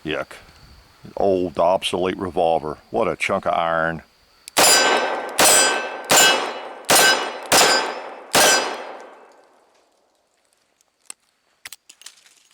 Yuck. Old obsolete revolver. What a chunk of iron.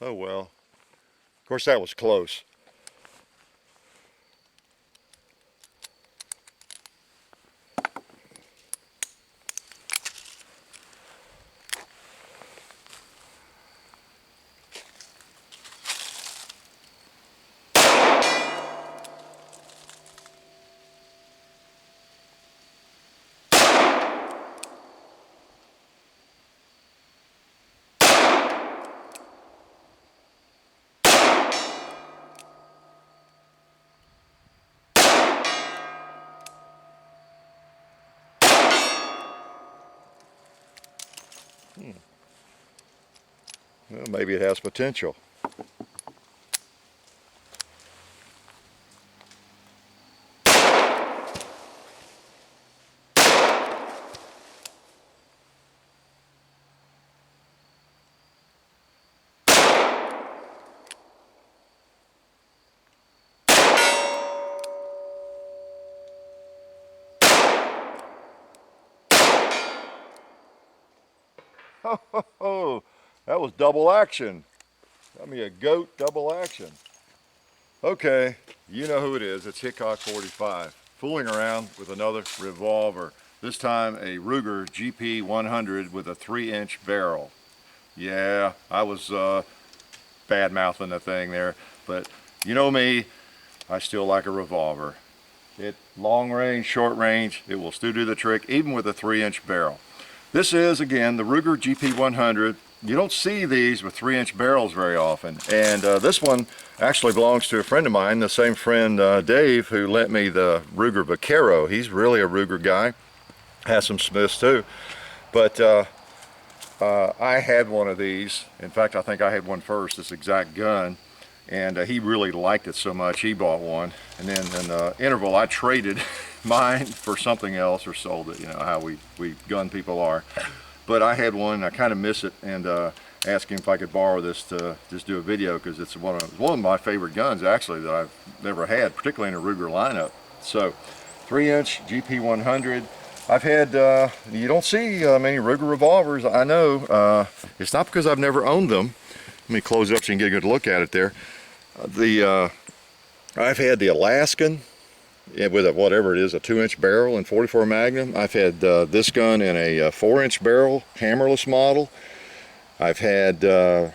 Oh well. Of course that was close. Well, maybe it has potential. Oh, that was double action. Got me a goat double action. Okay, you know who it is. It's Hickok 45. Fooling around with another revolver. This time a Ruger GP-100 with a 3-inch barrel. Yeah, I was bad-mouthing the thing there, but you know me, I still like a revolver. It long range, short range, it will still do the trick, even with a 3-inch barrel. This is, again, the Ruger GP-100. You don't see these with 3-inch barrels very often. And this one actually belongs to a friend of mine, the same friend, Dave, who lent me the Ruger Vaquero. He's really a Ruger guy. Has some Smiths too. But I had one of these. In fact, I think I had one first, this exact gun. And he really liked it so much, he bought one. And then in the interval, I traded mine for something else or sold it, you know how we gun people are. But I had one, I kind of miss it, and asked him if I could borrow this to just do a video, because it's one of my favorite guns actually that I've ever had, particularly in a Ruger lineup. So 3-inch GP-100. I've had, you don't see many Ruger revolvers, I know. It's not because I've never owned them. Let me close it up so you can get a good look at it there. I've had the Alaskan with a, whatever it is, a 2-inch barrel and 44 Magnum. I've had this gun in a 4-inch barrel, hammerless model. I've had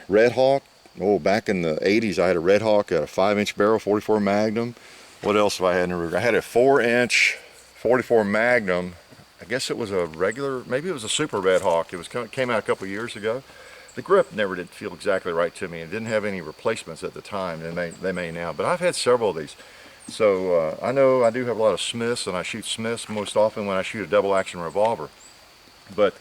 Red Hawk. Oh, back in the 80s I had a Red Hawk at a 5-inch barrel, 44 Magnum. What else have I had in a Ruger? I had a 4-inch 44 Magnum. I guess it was a regular, maybe it was a Super Red Hawk. It came out a couple years ago. The grip never did feel exactly right to me. It didn't have any replacements at the time. They may now, but I've had several of these. So I know I do have a lot of Smiths, and I shoot Smiths most often when I shoot a double action revolver. But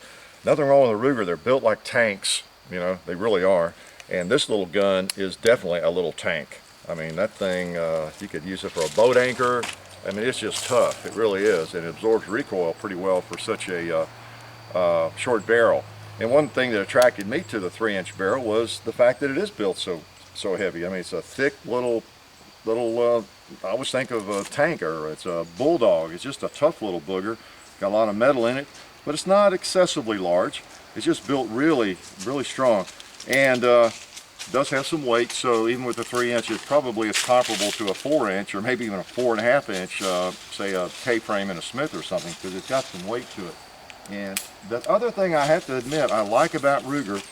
nothing wrong with a Ruger. They're built like tanks, you know, they really are. And this little gun is definitely a little tank. I mean, that thing, you could use it for a boat anchor. I mean, it's just tough. It really is. And it absorbs recoil pretty well for such a short barrel. And one thing that attracted me to the 3-inch barrel was the fact that it is built so heavy. I mean, it's a thick little I always think of a tanker. It's a bulldog. It's just a tough little booger. Got a lot of metal in it, but it's not excessively large. It's just built really, really strong, and does have some weight. So even with the 3-inch, it probably is comparable to a 4-inch or maybe even a 4.5-inch, say a K-frame in a Smith or something, because it's got some weight to it. And the other thing I have to admit I like about Ruger,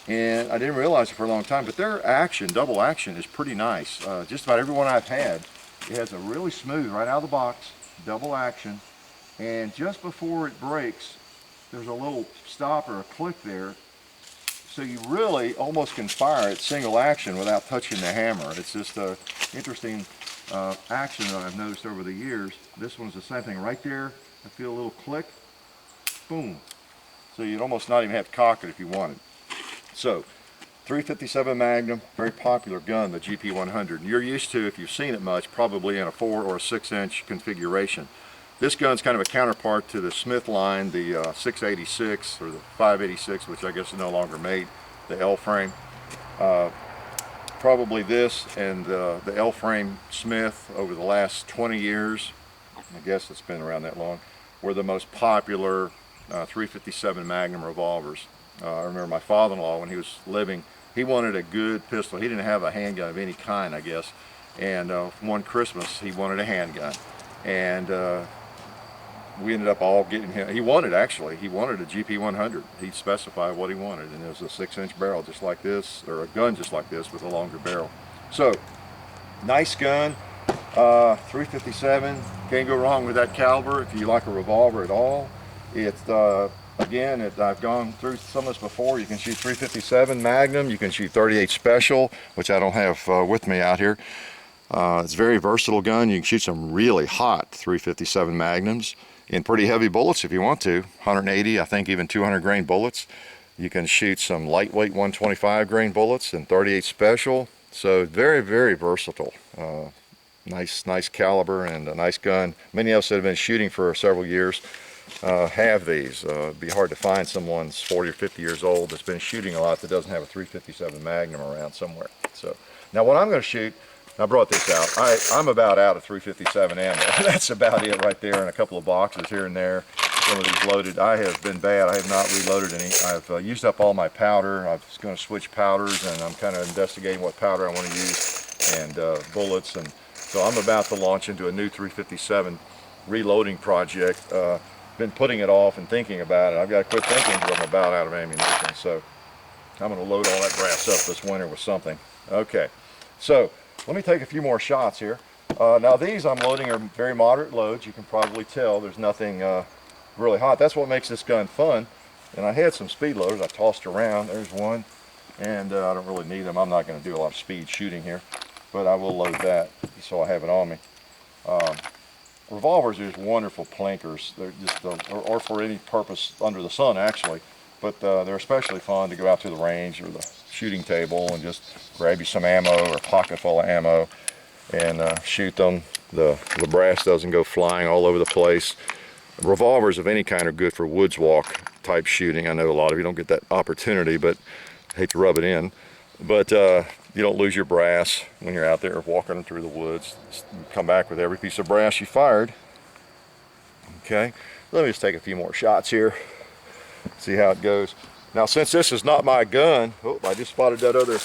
and I didn't realize it for a long time, but their action, double action, is pretty nice. Just about every one I've had, it has a really smooth, right out of the box, double action. And just before it breaks, there's a little stop or a click there. So you really almost can fire it single action without touching the hammer. It's just an interesting action that I've noticed over the years. This one's the same thing right there. I feel a little click. Boom. So you'd almost not even have to cock it if you wanted. So, 357 Magnum, very popular gun, the GP-100. You're used to, if you've seen it much, probably in a 4 or a 6-inch configuration. This gun's kind of a counterpart to the Smith line, the 686 or the 586, which I guess is no longer made, the L frame. probably this and the L-frame Smith over the last 20 years, I guess it's been around that long, were the most popular 357 Magnum revolvers. I remember my father-in-law, when he was living, he wanted a good pistol. He didn't have a handgun of any kind, I guess. And one Christmas, he wanted a handgun. And we ended up all getting him. He wanted a GP-100. He specified what he wanted, and it was a 6-inch barrel just like this, or a gun just like this with a longer barrel. So, nice gun, 357. Can't go wrong with that caliber if you like a revolver at all. It's again, I've gone through some of this before. You can shoot 357 Magnum, you can shoot 38 Special, which I don't have with me out here. It's a very versatile gun. You can shoot some really hot 357 Magnums in pretty heavy bullets if you want to. 180, I think even 200 grain bullets. You can shoot some lightweight 125 grain bullets and 38 Special. So very, very versatile. Nice caliber and a nice gun. Many of us that have been shooting for several years have these. It'd be hard to find someone that's 40 or 50 years old that's been shooting a lot that doesn't have a 357 Magnum around somewhere. So now what I'm going to shoot, I brought this out. I'm about out of 357 ammo. That's about it right there, and a couple of boxes here and there. Some of these loaded. I have been bad. I have not reloaded any. I've used up all my powder. I was going to switch powders, and I'm kind of investigating what powder I want to use and bullets. And so I'm about to launch into a new 357 reloading project. Been putting it off and thinking about it. I've got to quit thinking because I'm about out of ammunition. So I'm going to load all that brass up this winter with something. Okay, so let me take a few more shots here. Now these I'm loading are very moderate loads. You can probably tell there's nothing really hot. That's what makes this gun fun. And I had some speed loaders I tossed around. There's one, and I don't really need them. I'm not going to do a lot of speed shooting here, but I will load that so I have it on me. Revolvers are just wonderful plinkers. They're just, or for any purpose under the sun actually, but they're especially fun to go out to the range or the shooting table and just grab you some ammo or a pocket full of ammo and shoot them. The brass doesn't go flying all over the place. Revolvers of any kind are good for woods walk type shooting. I know a lot of you don't get that opportunity, but I hate to rub it in. But you don't lose your brass when you're out there walking through the woods. You come back with every piece of brass you fired. Okay, let me just take a few more shots here, see how it goes. Now since this is not my gun, oh, I just spotted that other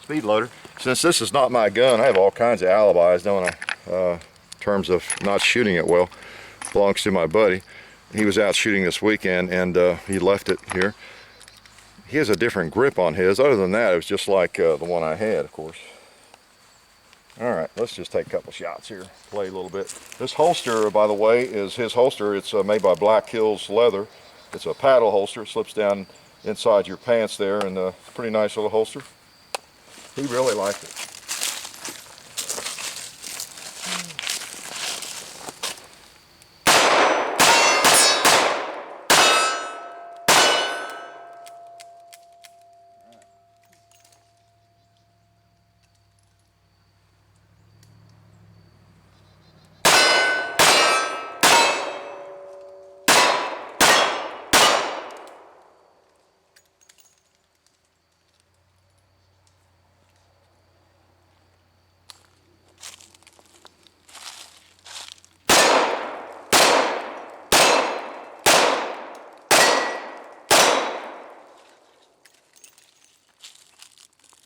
speed loader. Since this is not my gun, I have all kinds of alibis, don't I, in terms of not shooting it well. Belongs to my buddy. He was out shooting this weekend and he left it here. He has a different grip on his. Other than that, it was just like the one I had, of course. All right, let's just take a couple shots here, play a little bit. This holster, by the way, is his holster. It's made by Black Hills Leather. It's a paddle holster. It slips down inside your pants there, and it's a pretty nice little holster. He really liked it.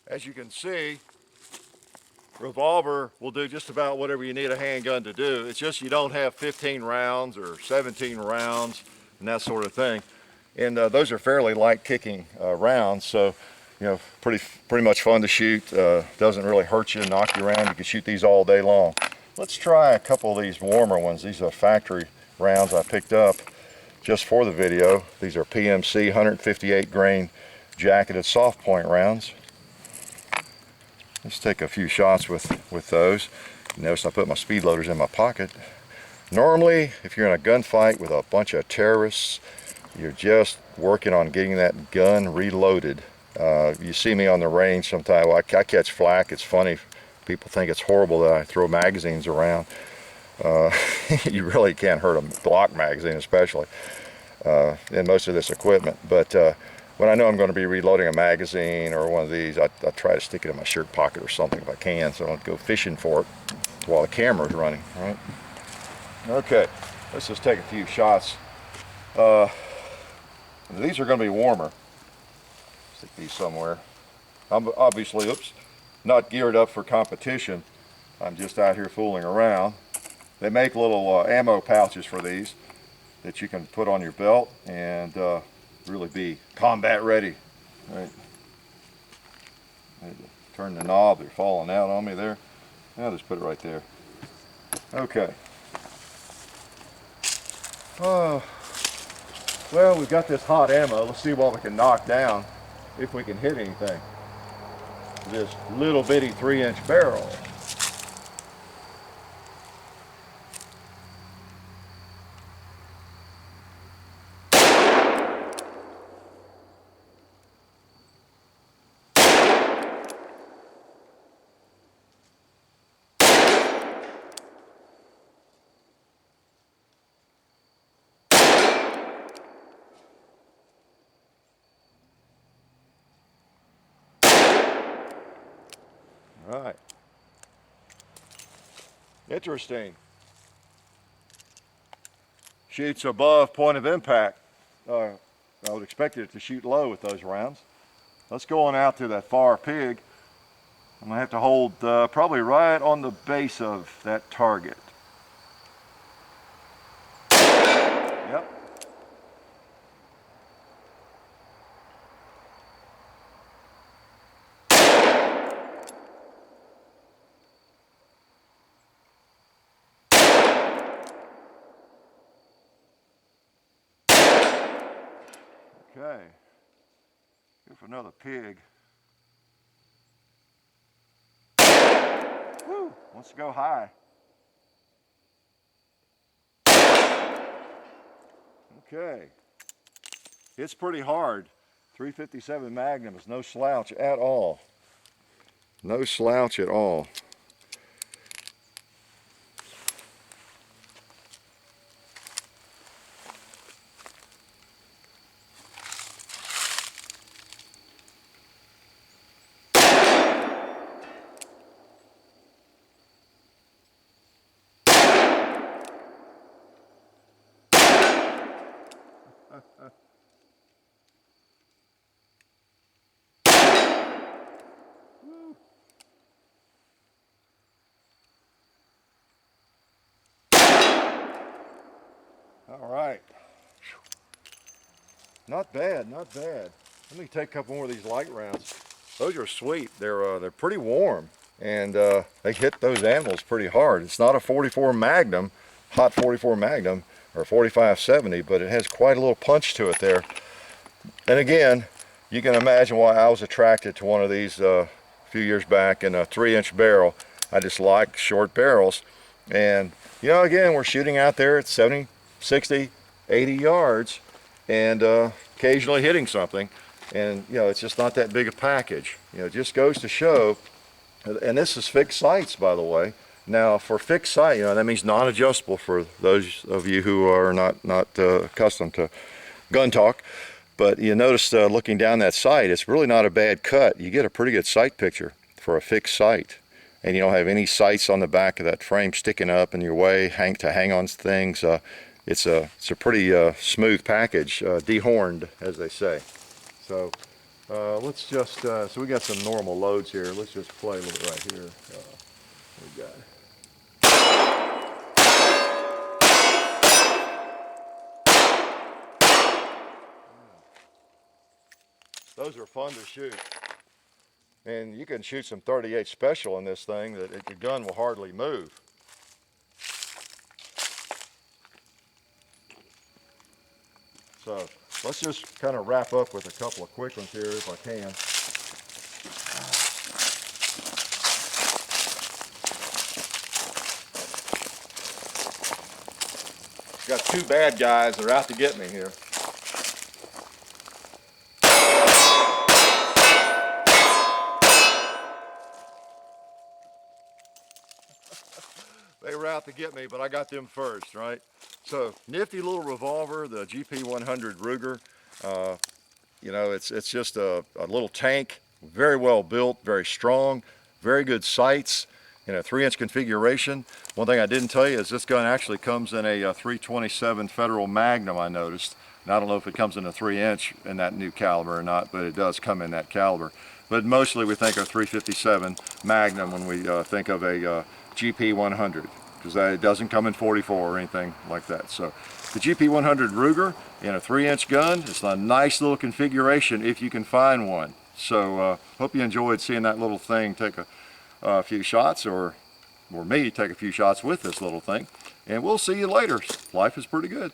As you can see, revolver will do just about whatever you need a handgun to do. It's just you don't have 15 rounds or 17 rounds and that sort of thing. And those are fairly light kicking rounds, so you know, pretty much fun to shoot. Doesn't really hurt you and knock you around. You can shoot these all day long. Let's try a couple of these warmer ones. These are factory rounds I picked up just for the video. These are PMC 158 grain jacketed soft point rounds. Let's take a few shots with those. Notice I put my speed loaders in my pocket. Normally, if you're in a gunfight with a bunch of terrorists, you're just working on getting that gun reloaded. You see me on the range sometimes. Well, I catch flack. It's funny. People think it's horrible that I throw magazines around. You really can't hurt a Glock magazine, especially in most of this equipment. But when I know I'm going to be reloading a magazine or one of these, I try to stick it in my shirt pocket or something if I can, so I don't go fishing for it while the camera's running, right? Okay, let's just take a few shots. These are going to be warmer. Stick these somewhere. I'm obviously, not geared up for competition. I'm just out here fooling around. They make little ammo pouches for these that you can put on your belt and really be combat ready. Right. Turn the knob, they're falling out on me there. I'll just put it right there. Okay. Well, we've got this hot ammo. Let's see what we can knock down, if we can hit anything. This little bitty 3-inch barrel. All right. Interesting. Shoots above point of impact. I would expect it to shoot low with those rounds. Let's go on out to that far pig. I'm gonna have to hold probably right on the base of that target. Yep. Okay. Go for another pig. Woo! Wants to go high. Okay. It's pretty hard. 357 Magnum is no slouch at all. No slouch at all. All right. Not bad, not bad. Let me take a couple more of these light rounds. Those are sweet. They're pretty warm, and they hit those animals pretty hard. It's not a 44 Magnum, hot 44 Magnum, or 45-70, but it has quite a little punch to it there. And again, you can imagine why I was attracted to one of these a few years back in a 3-inch barrel. I just like short barrels. And, you know, again, we're shooting out there at 70, 60, 80 yards and occasionally hitting something. And, you know, it's just not that big a package. You know, it just goes to show, and this is fixed sights, by the way. Now, for fixed sight, you know, that means non-adjustable for those of you who are not accustomed to gun talk. But you notice looking down that sight, it's really not a bad cut. You get a pretty good sight picture for a fixed sight. And you don't have any sights on the back of that frame sticking up in your way to hang on things. It's a pretty smooth package, dehorned, as they say. So let's just, so we got some normal loads here. Let's just play a little bit right here. We got it. Those are fun to shoot. And you can shoot some 38 special in this thing that your gun will hardly move. So let's just kind of wrap up with a couple of quick ones here if I can. Got two bad guys that are out to get me here. They were out to get me, but I got them first, right? So, nifty little revolver, the GP-100 Ruger. You know, it's just a little tank, very well built, very strong, very good sights, in a 3-inch configuration. One thing I didn't tell you is this gun actually comes in a 327 Federal Magnum, I noticed. And I don't know if it comes in a 3-inch in that new caliber or not, but it does come in that caliber. But mostly we think of 357 Magnum when we think of a GP-100, because it doesn't come in 44 or anything like that. So the GP-100 Ruger in a 3-inch gun, it's a nice little configuration if you can find one. So hope you enjoyed seeing that little thing take a few shots, or me take a few shots with this little thing. And we'll see you later. Life is pretty good.